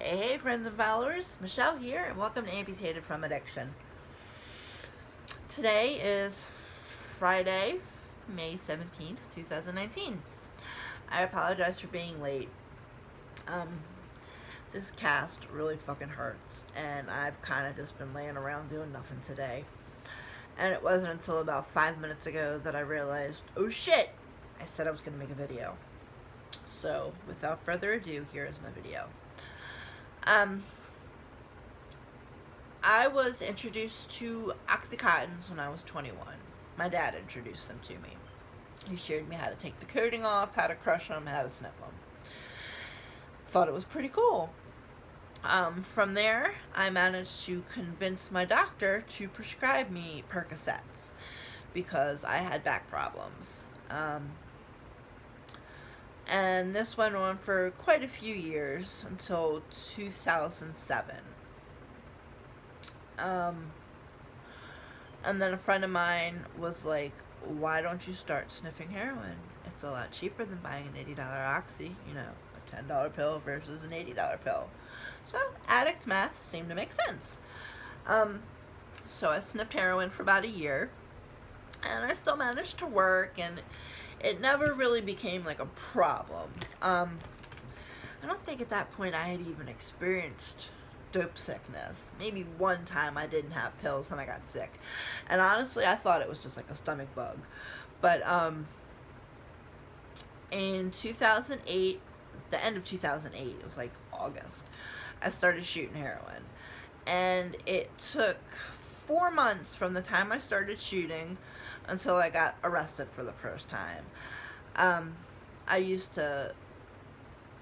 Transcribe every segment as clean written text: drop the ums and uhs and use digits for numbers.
Hey friends and followers, Michelle here, and welcome to Amputated from Addiction. Today is Friday, May 17th, 2019. I apologize for being late. This cast really fucking hurts, and I've kind of just been laying around doing nothing today. And it wasn't until about 5 minutes ago that I realized, oh shit, I said I was going to make a video. So, without further ado, here is my video. I was introduced to Oxycontins when I was 21. My dad introduced them to me. He showed me how to take the coating off, how to crush them, how to sniff them. Thought it was pretty cool. From there, I managed to convince my doctor to prescribe me Percocets because I had back problems. And this went on for quite a few years until 2007. And then a friend of mine was like, why don't you start sniffing heroin? It's a lot cheaper than buying an $80 Oxy, a $10 pill versus an $80 pill. So addict math seemed to make sense. So I sniffed heroin for about a year, and I still managed to work, and it never really became like a problem. I don't think at that point I had even experienced dope sickness. Maybe one time I didn't have pills and I got sick. And honestly, I thought it was just like a stomach bug. But in 2008, the end of 2008, it was like August, I started shooting heroin. And it took 4 months from the time I started shooting until I got arrested for the first time. I used to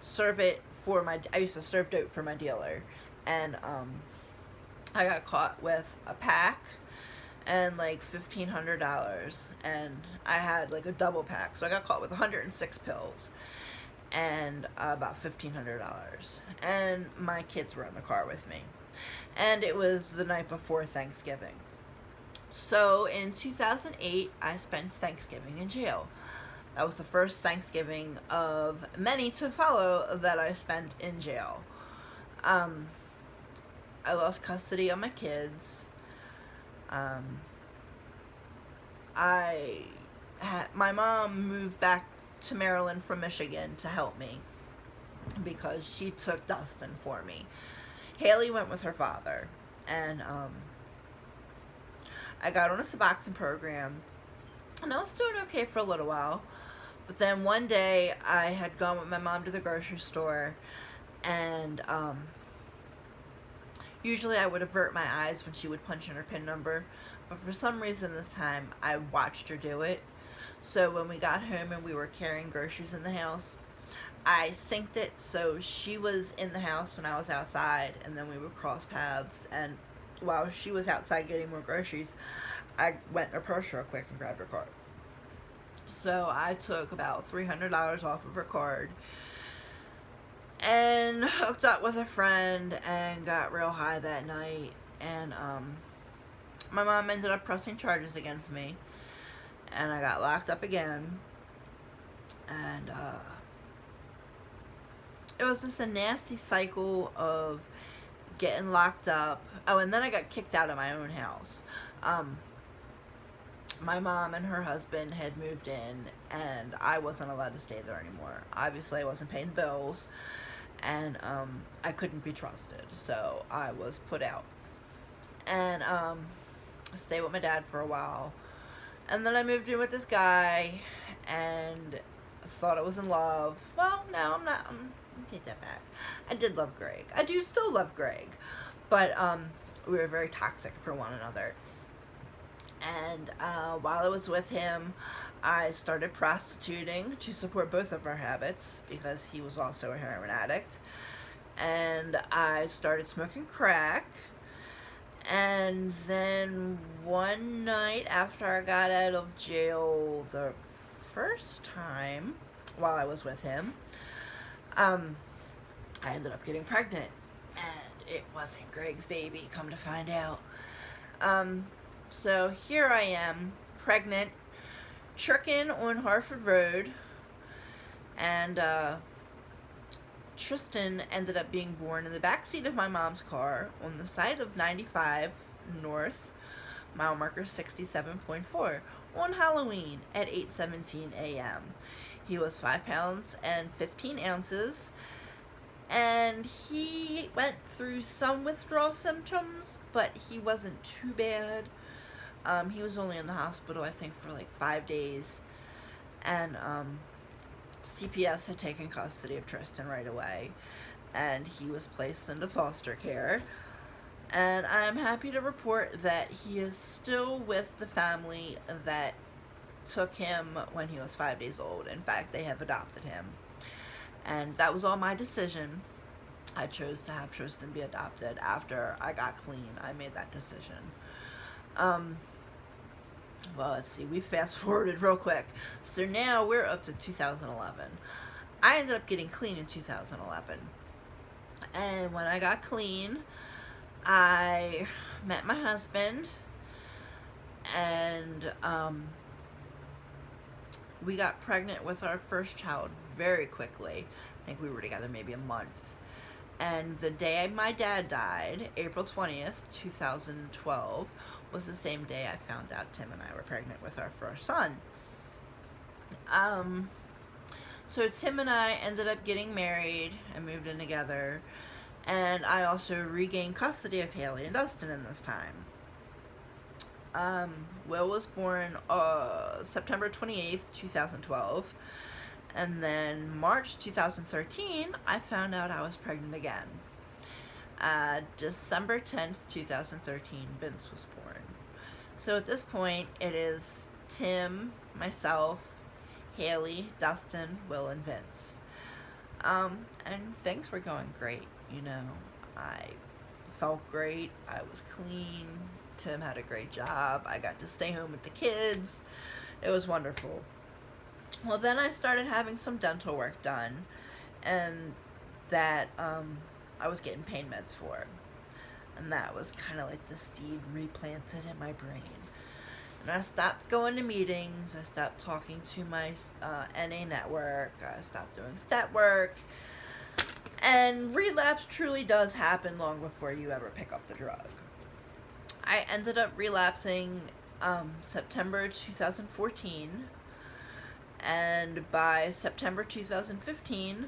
serve dope for my dealer, and I got caught with a pack and like $1,500, and I had like a double pack, so I got caught with 106 pills and about $1,500, and my kids were in the car with me, and it was the night before Thanksgiving. So in 2008, I spent Thanksgiving in jail. That was the first Thanksgiving of many to follow that I spent in jail. I lost custody of my kids. My mom moved back to Maryland from Michigan to help me because she took Dustin for me. Haley went with her father, and I got on a Suboxone program, and I was doing okay for a little while. But then one day, I had gone with my mom to the grocery store, and usually I would avert my eyes when she would punch in her PIN number, but for some reason this time, I watched her do it. So when we got home and we were carrying groceries in the house, I synced it so she was in the house when I was outside, and then we would cross paths, and while she was outside getting more groceries, I went in her purse real quick and grabbed her card. So I took about $300 off of her card and hooked up with a friend and got real high that night, and my mom ended up pressing charges against me, and I got locked up again, and it was just a nasty cycle of getting locked up. Oh, and then I got kicked out of my own house. My mom and her husband had moved in, and I wasn't allowed to stay there anymore. Obviously, I wasn't paying the bills, and I couldn't be trusted, so I was put out. And I stayed with my dad for a while, and then I moved in with this guy, and thought I was in love. Well, no, I'm not. Take that back. I did love Greg. I do still love Greg, but we were very toxic for one another. And while I was with him, I started prostituting to support both of our habits because he was also a heroin addict. And I started smoking crack. And then one night after I got out of jail the first time while I was with him, I ended up getting pregnant, and it wasn't Greg's baby, come to find out. So here I am, pregnant, tricking on Harford Road, and Tristan ended up being born in the backseat of my mom's car on the side of 95 North, mile marker 67.4, on Halloween at 8:17 a.m. He was 5 pounds and 15 ounces, and he went through some withdrawal symptoms, but he wasn't too bad. He was only in the hospital, I think, for like 5 days, and CPS had taken custody of Tristan right away, and he was placed into foster care. And I'm happy to report that he is still with the family that took him when he was 5 days old. In fact, they have adopted him. And that was all my decision. I chose to have Tristan be adopted after I got clean. I made that decision. Well, let's see. We fast forwarded real quick. So now we're up to 2011. I ended up getting clean in 2011. And when I got clean, I met my husband, and we got pregnant with our first child very quickly. I think we were together maybe a month. And the day my dad died, April 20th, 2012, was the same day I found out Tim and I were pregnant with our first son. So Tim and I ended up getting married and moved in together. And I also regained custody of Haley and Dustin in this time. Will was born September 28th, 2012. And then March 2013, I found out I was pregnant again. December 10th, 2013, Vince was born. So at this point, it is Tim, myself, Haley, Dustin, Will, and Vince. And things were going great, you know. I felt great. I was clean. Tim had a great job. I got to stay home with the kids. It was wonderful. Well, then I started having some dental work done, and that I was getting pain meds for. And that was kind of like the seed replanted in my brain. And I stopped going to meetings. I stopped talking to my NA network. I stopped doing stat work. And relapse truly does happen long before you ever pick up the drug. I ended up relapsing September 2014. And by September 2015,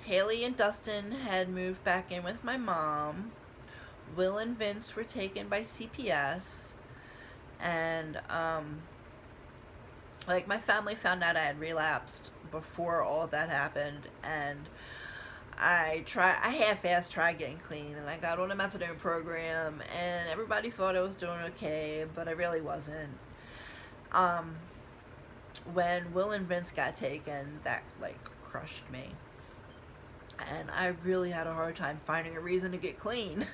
Haley and Dustin had moved back in with my mom. Will and Vince were taken by CPS. And, my family found out I had relapsed before all of that happened. And I half-assed tried getting clean. And I got on a methadone program. And everybody thought I was doing okay, but I really wasn't. When Will and Vince got taken, that, crushed me. And I really had a hard time finding a reason to get clean.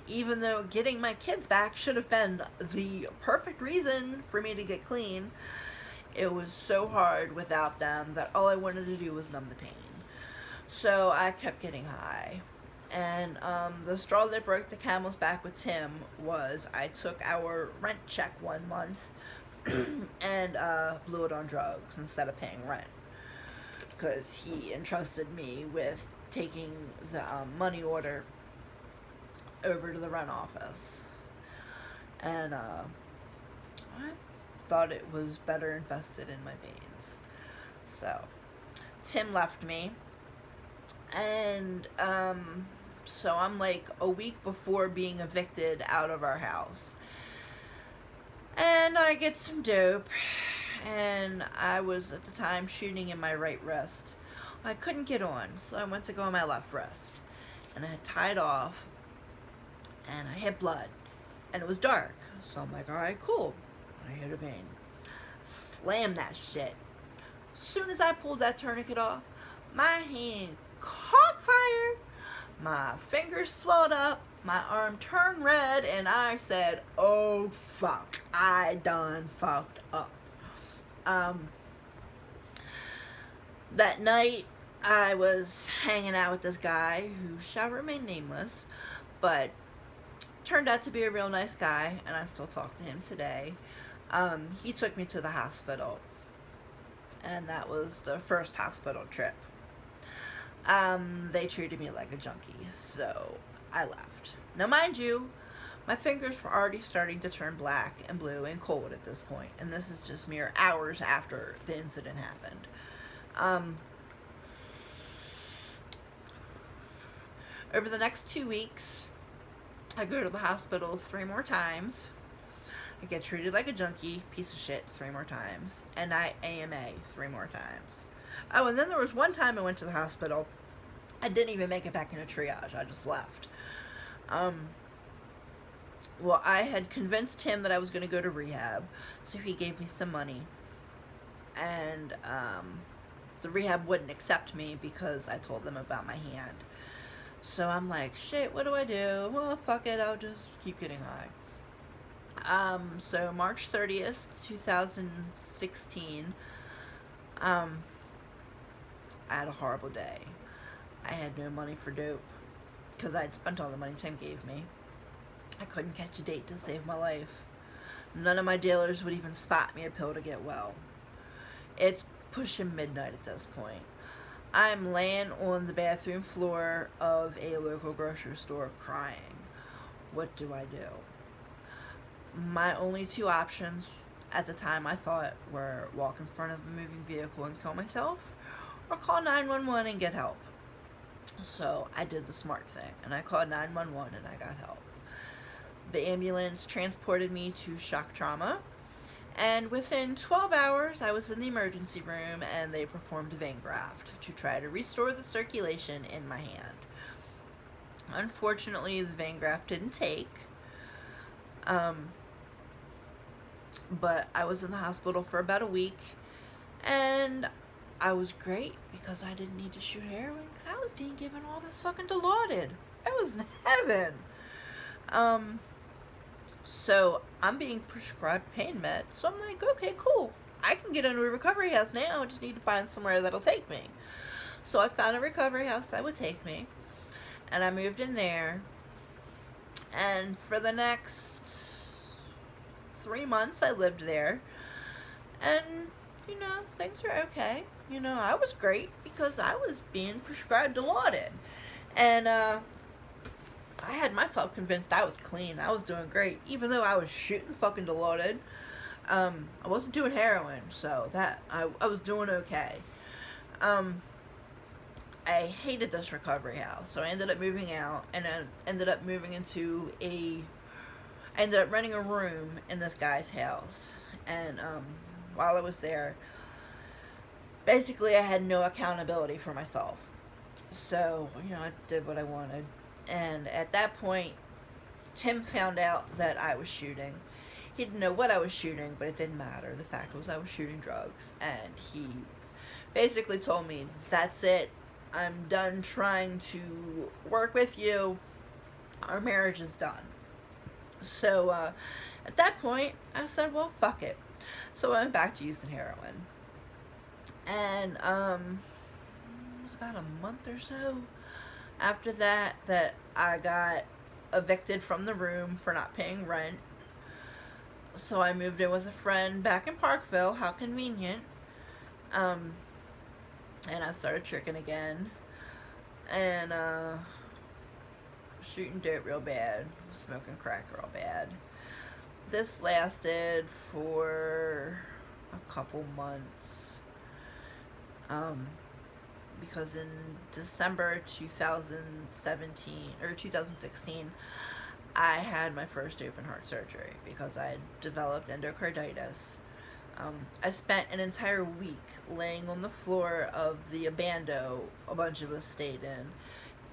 Even though getting my kids back should have been the perfect reason for me to get clean, it was so hard without them that all I wanted to do was numb the pain. So I kept getting high. And the straw that broke the camel's back with Tim was I took our rent check 1 month and blew it on drugs instead of paying rent, because he entrusted me with taking the money order over to the rent office, and I thought it was better invested in my veins. So Tim left me, and so I'm like a week before being evicted out of our house. And I get some dope, and I was at the time shooting in my right wrist. I couldn't get on, so I went to go on my left wrist. And I had tied off, and I hit blood. And it was dark, so I'm like, alright, cool. I hit a vein. Slam that shit. As soon as I pulled that tourniquet off, my hand caught fire, my fingers swelled up, my arm turned red, and I said, oh fuck, I done fucked up. That night, I was hanging out with this guy who shall remain nameless, but turned out to be a real nice guy, and I still talk to him today. He took me to the hospital, and that was the first hospital trip. They treated me like a junkie, so I left. Now, mind you, my fingers were already starting to turn black and blue and cold at this point, and this is just mere hours after the incident happened. Um, Over the next 2 weeks, I go to the hospital 3 more times. I get treated like a junkie, piece of shit, 3 more times. And I AMA 3 more times. Oh, and then there was one time I went to the hospital. I didn't even make it back into triage. I just left. Well, I had convinced him that I was going to go to rehab, so he gave me some money. And the rehab wouldn't accept me because I told them about my hand. So I'm like, shit, what do I do? Well, fuck it, I'll just keep getting high. So March 30th, 2016, I had a horrible day. I had no money for dope because I'd spent all the money Tim gave me. I couldn't catch a date to save my life. None of my dealers would even spot me a pill to get well. It's pushing midnight at this point. I'm laying on the bathroom floor of a local grocery store crying. What do I do? My only two options at the time, I thought, were walk in front of a moving vehicle and kill myself, or call 911 and get help. So I did the smart thing, and I called 911 and I got help. The ambulance transported me to shock trauma, and within 12 hours I was in the emergency room and they performed a vein graft to try to restore the circulation in my hand. Unfortunately, the vein graft didn't take. But I was in the hospital for about a week, and I was great because I didn't need to shoot heroin because I was being given all this fucking Dilaudid. I was in heaven. So I'm being prescribed pain med. So I'm like, okay, cool. I can get into a recovery house now. I just need to find somewhere that'll take me. So I found a recovery house that would take me, and I moved in there. And for the next 3 months, I lived there. And, things are okay. I was great because I was being prescribed Dilaudid. And, I had myself convinced I was clean. I was doing great, even though I was shooting fucking Dilaudid. I wasn't doing heroin, so that I was doing okay. I hated this recovery house, so I ended up moving out, and I ended up I ended up renting a room in this guy's house. And while I was there, basically I had no accountability for myself. So, I did what I wanted. And at that point, Tim found out that I was shooting. He didn't know what I was shooting, but it didn't matter. The fact was I was shooting drugs. And he basically told me, that's it. I'm done trying to work with you. Our marriage is done. So, at that point, I said, well, fuck it. So I went back to using heroin. And, it was about a month or so after that I got evicted from the room for not paying rent. So I moved in with a friend back in Parkville. How convenient. And I started tricking again. And, shooting dope real bad. Smoking crack real bad. This lasted for a couple months. Because in December 2016, I had my first open heart surgery because I had developed endocarditis. I spent an entire week laying on the floor of the abando a bunch of us stayed in,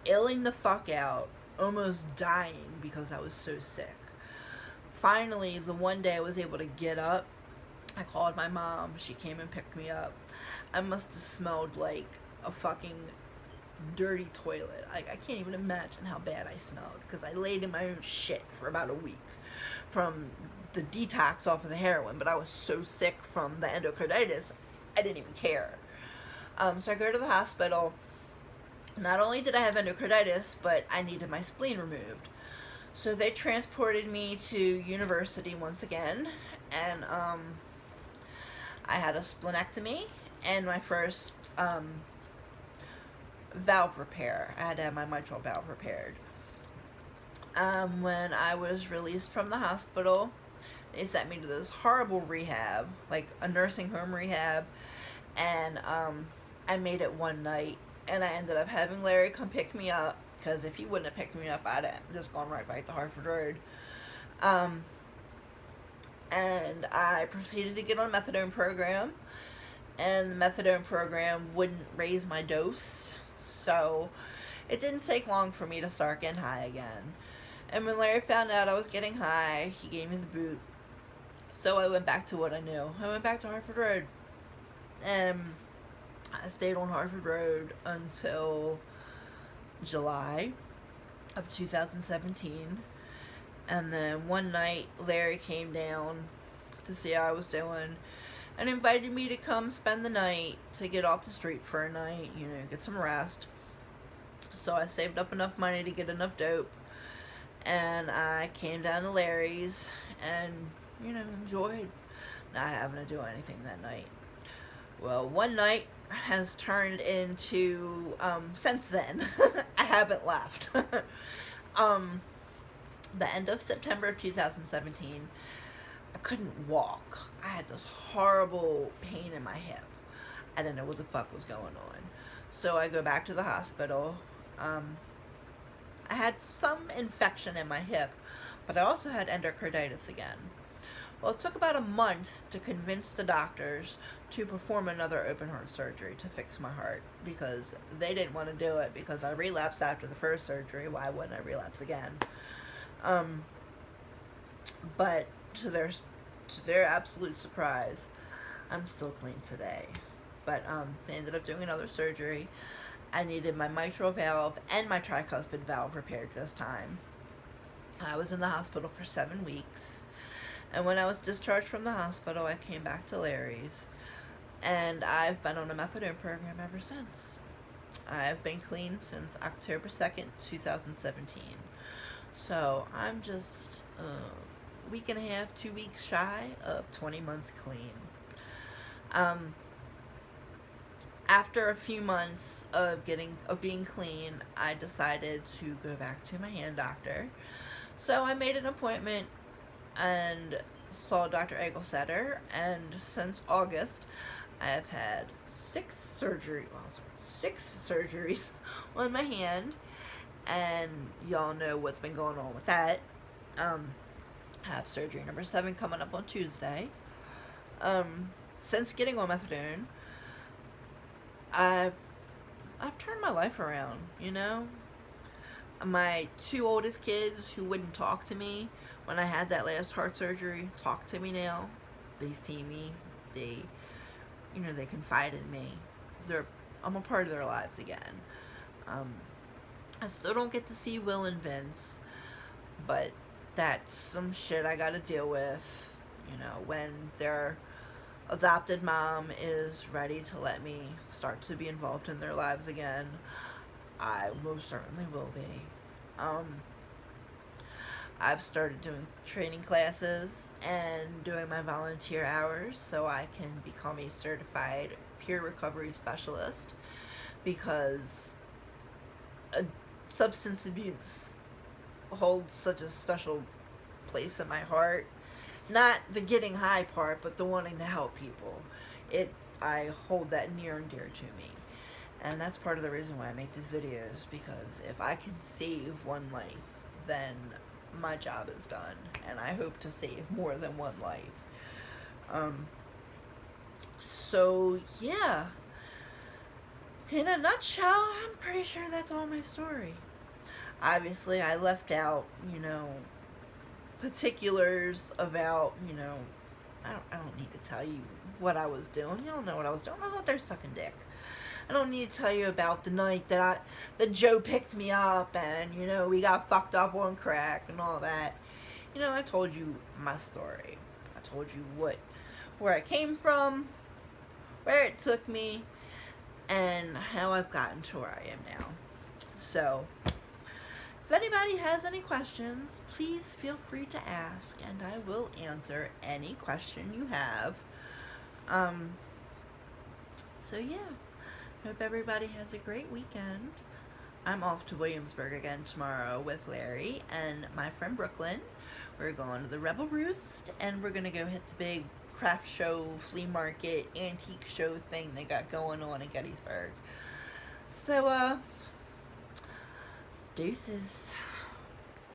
illing the fuck out, almost dying because I was so sick. Finally, the one day I was able to get up, I called my mom. She came and picked me up. I must have smelled like a fucking dirty toilet. I can't even imagine how bad I smelled because I laid in my own shit for about a week from the detox off of the heroin, but I was so sick from the endocarditis, I didn't even care. So I go to the hospital. Not only did I have endocarditis, but I needed my spleen removed. So they transported me to university once again, and I had a splenectomy, and my first valve repair. I had to have my mitral valve repaired. When I was released from the hospital, they sent me to this horrible rehab, like a nursing home rehab, and I made it one night, and I ended up having Larry come pick me up, because if he wouldn't have picked me up, I'd have just gone right back to Hartford Road. And I proceeded to get on a methadone program, and the methadone program wouldn't raise my dose, so it didn't take long for me to start getting high again. And when Larry found out I was getting high, he gave me the boot. So I went back to what I knew. I went back to Hartford Road. And I stayed on Hartford Road until July of 2017. And then one night, Larry came down to see how I was doing and invited me to come spend the night, to get off the street for a night, get some rest. So I saved up enough money to get enough dope, and I came down to Larry's and, enjoyed not having to do anything that night. Well, one night has turned into, since then, I haven't left. The end of September of 2017, I couldn't walk. I had this horrible pain in my hip. I didn't know what the fuck was going on. So I go back to the hospital. I had some infection in my hip, but I also had endocarditis again. Well, it took about a month to convince the doctors to perform another open heart surgery to fix my heart, because they didn't want to do it because I relapsed after the first surgery. Why wouldn't I relapse again? But to their absolute surprise, I'm still clean today. But they ended up doing another surgery. I needed my mitral valve and my tricuspid valve repaired this time. I was in the hospital for 7 weeks. And when I was discharged from the hospital, I came back to Larry's. And I've been on a methadone program ever since. I've been clean since October 2nd, 2017. So I'm just a week and a half, 2 weeks shy of 20 months clean. After a few months of being clean, I decided to go back to my hand doctor. So I made an appointment and saw Dr. Egelsetter, and since August, I have had 6 surgeries on my hand, and y'all know what's been going on with that. I have surgery number 7 coming up on Tuesday. Since getting on methadone, I've turned my life around, My 2 oldest kids who wouldn't talk to me when I had that last heart surgery talk to me now. They see me. They confide in me. I'm a part of their lives again. I still don't get to see Will and Vince, but that's some shit I gotta deal with, when their adopted mom is ready to let me start to be involved in their lives again. I most certainly will be. I've started doing training classes and doing my volunteer hours so I can become a certified peer recovery specialist, because substance abuse holds such a special place in my heart. Not the getting high part, but the wanting to help people. I hold that near and dear to me. And that's part of the reason why I make these videos, because if I can save one life, then my job is done. And I hope to save more than one life. So, yeah. In a nutshell, I'm pretty sure that's all my story. Obviously, I left out, particulars about, I don't need to tell you what I was doing. You don't know what I was doing. I was out there sucking dick. I don't need to tell you about the night that Joe picked me up and, we got fucked up on crack and all that. I told you my story. I told you where I came from, where it took me, and how I've gotten to where I am now. So, if anybody has any questions, please feel free to ask, and I will answer any question you have. So yeah, Hope everybody has a great weekend. I'm off to Williamsburg again tomorrow with Larry and my friend Brooklyn. We're going to the Rebel Roost, and we're gonna go hit the big craft show, flea market, antique show thing they got going on in Gettysburg. So, deuces.